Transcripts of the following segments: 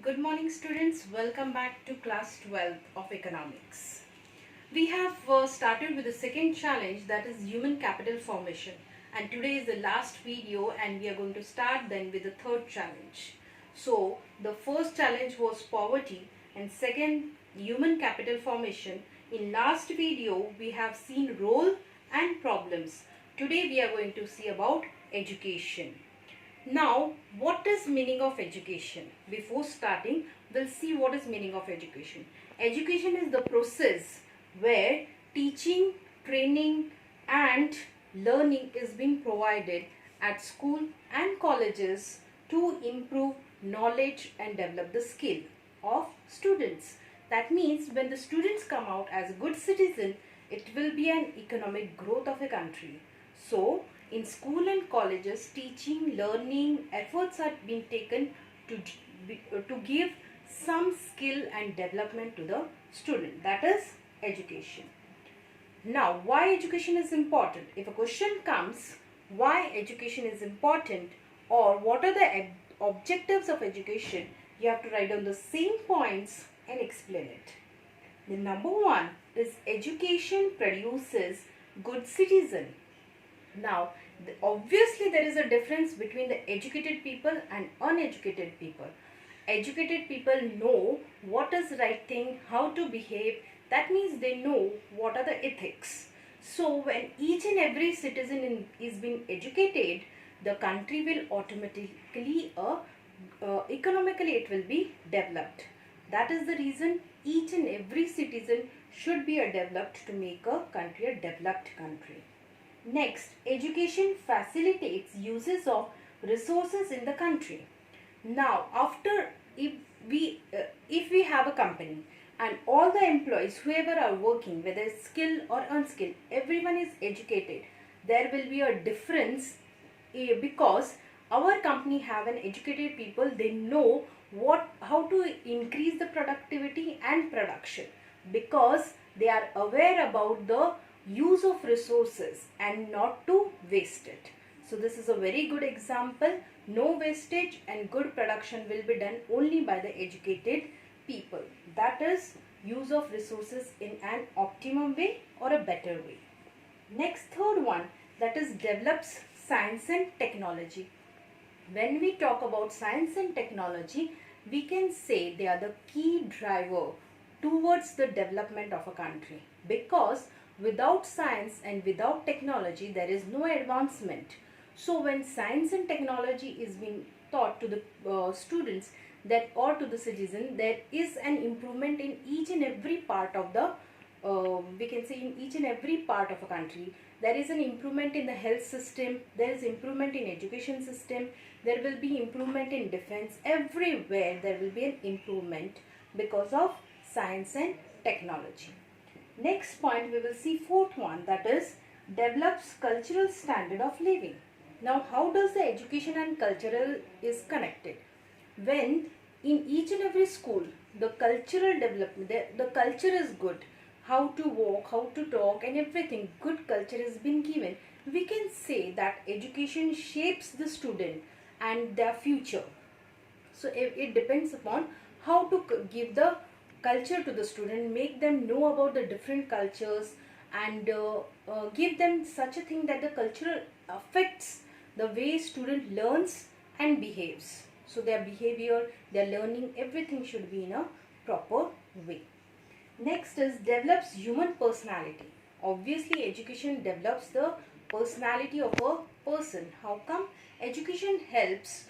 Good morning students, welcome back to class 12 of economics. We have started with the second challenge, that is human capital formation, and today is the last video and we are going to start then with the third challenge. So the first challenge was poverty and second human capital formation. In last video we have seen role and problems. Today we are going to see about education. Now, what is meaning of education? Before starting, we'll see what is meaning of education. Education is the process where teaching, training and learning is being provided at school and colleges to improve knowledge and develop the skill of students. That means when the students come out as a good citizen, it will be an economic growth of a country. So, in school and colleges, teaching, learning, efforts are being taken to give some skill and development to the student. That is education. Now, why education is important? If a question comes, why education is important or what are the objectives of education, you have to write down the same points and explain it. The number one is education produces good citizen. Now, obviously there is a difference between the educated people and uneducated people. Educated people know what is right thing, how to behave. That means they know what are the ethics. So when each and every citizen is being educated, the country will automatically, economically it will be developed. That is the reason each and every citizen should be developed to make a country a developed country. Next, education facilitates uses of resources in the country. Now, if we have a company and all the employees, whoever are working, whether it's skilled or unskilled, everyone is educated, there will be a difference because our company have an educated people. They know how to increase the productivity and production because they are aware about the use of resources and not to waste it. So this is a very good example. No wastage and good production will be done only by the educated people. That is use of resources in an optimum way or a better way. Next, third one, that is develops science and technology. When we talk about science and technology, we can say they are the key driver towards the development of a country, because without science and without technology, there is no advancement. So when science and technology is being taught to the students or to the citizen, there is an improvement in each and every part of the, we can say in each and every part of a country. There is an improvement in the health system, there is improvement in education system, there will be improvement in defense. Everywhere there will be an improvement because of science and technology. Next point, we will see fourth one, that is develops cultural standard of living. Now, how does the education and cultural is connected? When in each and every school, the cultural development, the culture is good, how to walk, how to talk and everything, good culture has been given. We can say that education shapes the student and their future. So it depends upon how to give the culture to the student, make them know about the different cultures and give them such a thing that the culture affects the way student learns and behaves. So their behavior, their learning, everything should be in a proper way. Next is develops human personality. Obviously education develops the personality of a person. How come? Education helps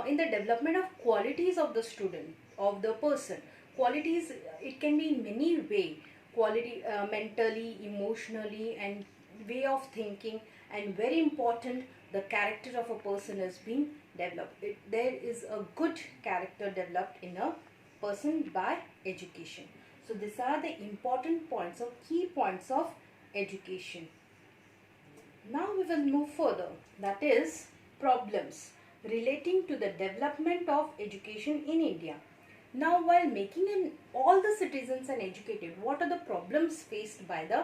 in the development of qualities of the student, of the person. Qualities, it can be in many ways. Quality mentally, emotionally and way of thinking, and very important, the character of a person is being developed. There is a good character developed in a person by education. So these are the important points or key points of education. Now we will move further, that is problems relating to the development of education in India. Now, while making all the citizens and educated, what are the problems faced by the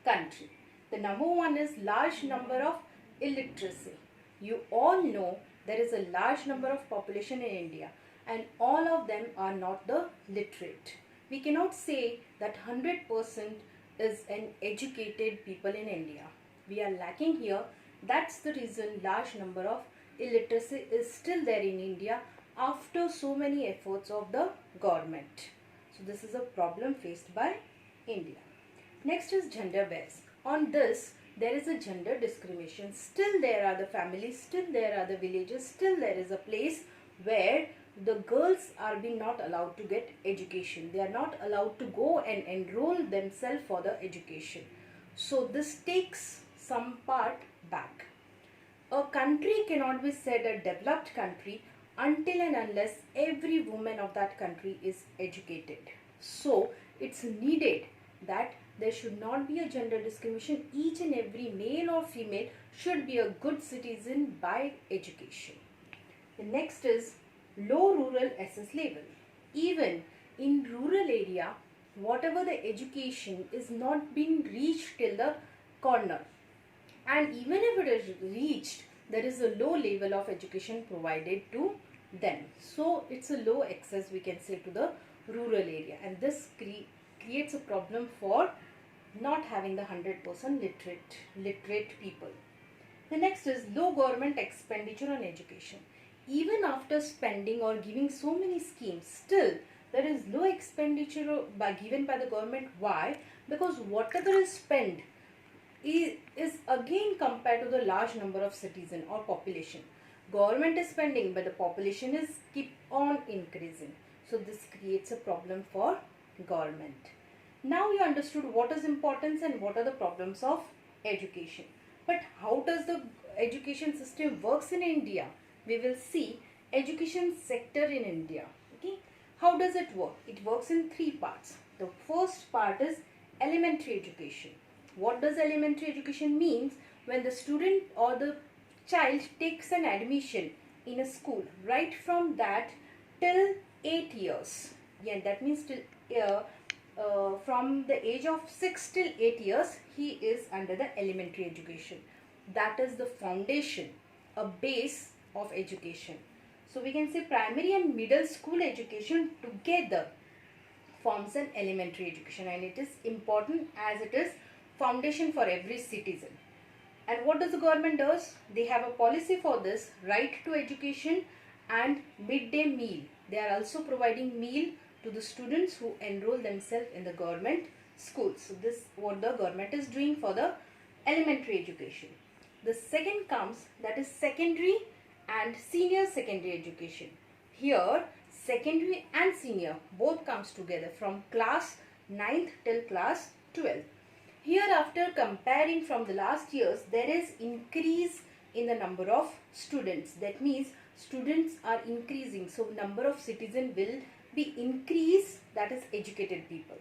country? The number one is large number of illiteracy. You all know there is a large number of population in India and all of them are not the literate. We cannot say that 100% is an educated people in India. We are lacking here. That's the reason large number of illiteracy is still there in India after so many efforts of the government. So this is a problem faced by India. Next is gender based. On this, there is a gender discrimination. Still there are the families, still there are the villages, still there is a place where the girls are being not allowed to get education. They are not allowed to go and enroll themselves for the education. So this takes some part back. A country cannot be said a developed country until and unless every woman of that country is educated. So it's needed that there should not be a gender discrimination. Each and every male or female should be a good citizen by education. The next is low rural SS level. Even in rural area, whatever the education is not being reached till the corner. And even if it is reached, there is a low level of education provided to them. So it's a low access, we can say, to the rural area, and this creates a problem for not having the 100% literate people. The next is low government expenditure on education. Even after spending or giving so many schemes, still there is low expenditure given by the government. Why? Because whatever is spent is again compared to the large number of citizens or population. Government is spending, but the population is keep on increasing. So this creates a problem for government. Now you understood what is importance and what are the problems of education. But how does the education system works in India? We will see education sector in India. Okay, how does it work? It works in three parts. The first part is elementary education. What does elementary education means? When the student or the child takes an admission in a school, right from that till 8 years. Yeah, that means till from the age of 6 till 8 years, he is under the elementary education. That is the foundation, a base of education. So we can say primary and middle school education together forms an elementary education, and it is important as it is foundation for every citizen. And what does the government does? They have a policy for this, right to education and midday meal. They are also providing meal to the students who enroll themselves in the government schools. So this what the government is doing for the elementary education. The second comes, that is secondary and senior secondary education. Here secondary and senior both comes together from class 9th till class 12th. Here, after comparing from the last years, there is increase in the number of students. That means students are increasing. So number of citizens will be increased, that is educated people.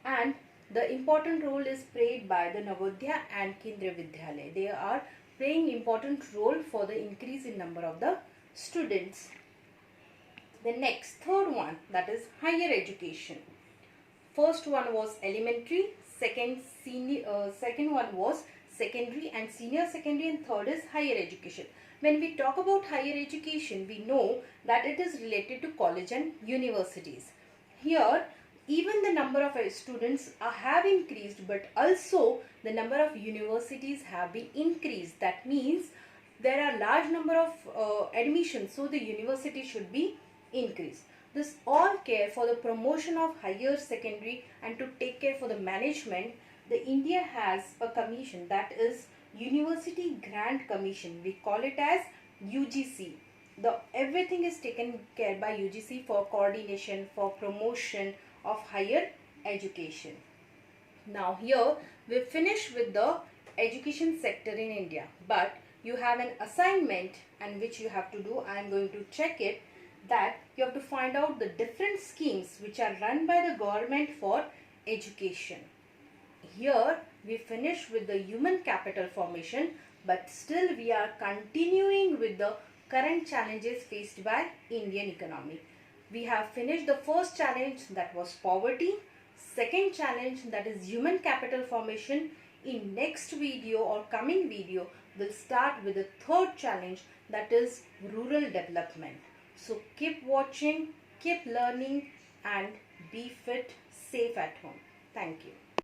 And the important role is played by the Navodaya and Kendriya Vidyalaya. They are playing important role for the increase in number of the students. The next, third one, that is higher education. First one was elementary, second one was secondary and senior secondary, and third is higher education. When we talk about higher education, we know that it is related to college and universities. Here, even the number of students have increased, but also the number of universities have been increased. That means there are large number of admissions, so the university should be increased. This all care for the promotion of higher secondary and to take care for the management. The India has a commission, that is University Grant Commission. We call it as UGC. Everything is taken care by UGC for coordination, for promotion of higher education. Now here we finish with the education sector in India, but you have an assignment and which you have to do. I am going to check it, that you have to find out the different schemes which are run by the government for education. Here we finish with the human capital formation, but still we are continuing with the current challenges faced by Indian economy. We have finished the first challenge, that was poverty. Second challenge, that is human capital formation. In next video or coming video, we'll start with the third challenge, that is rural development. So keep watching, keep learning, and be fit, safe at home. Thank you.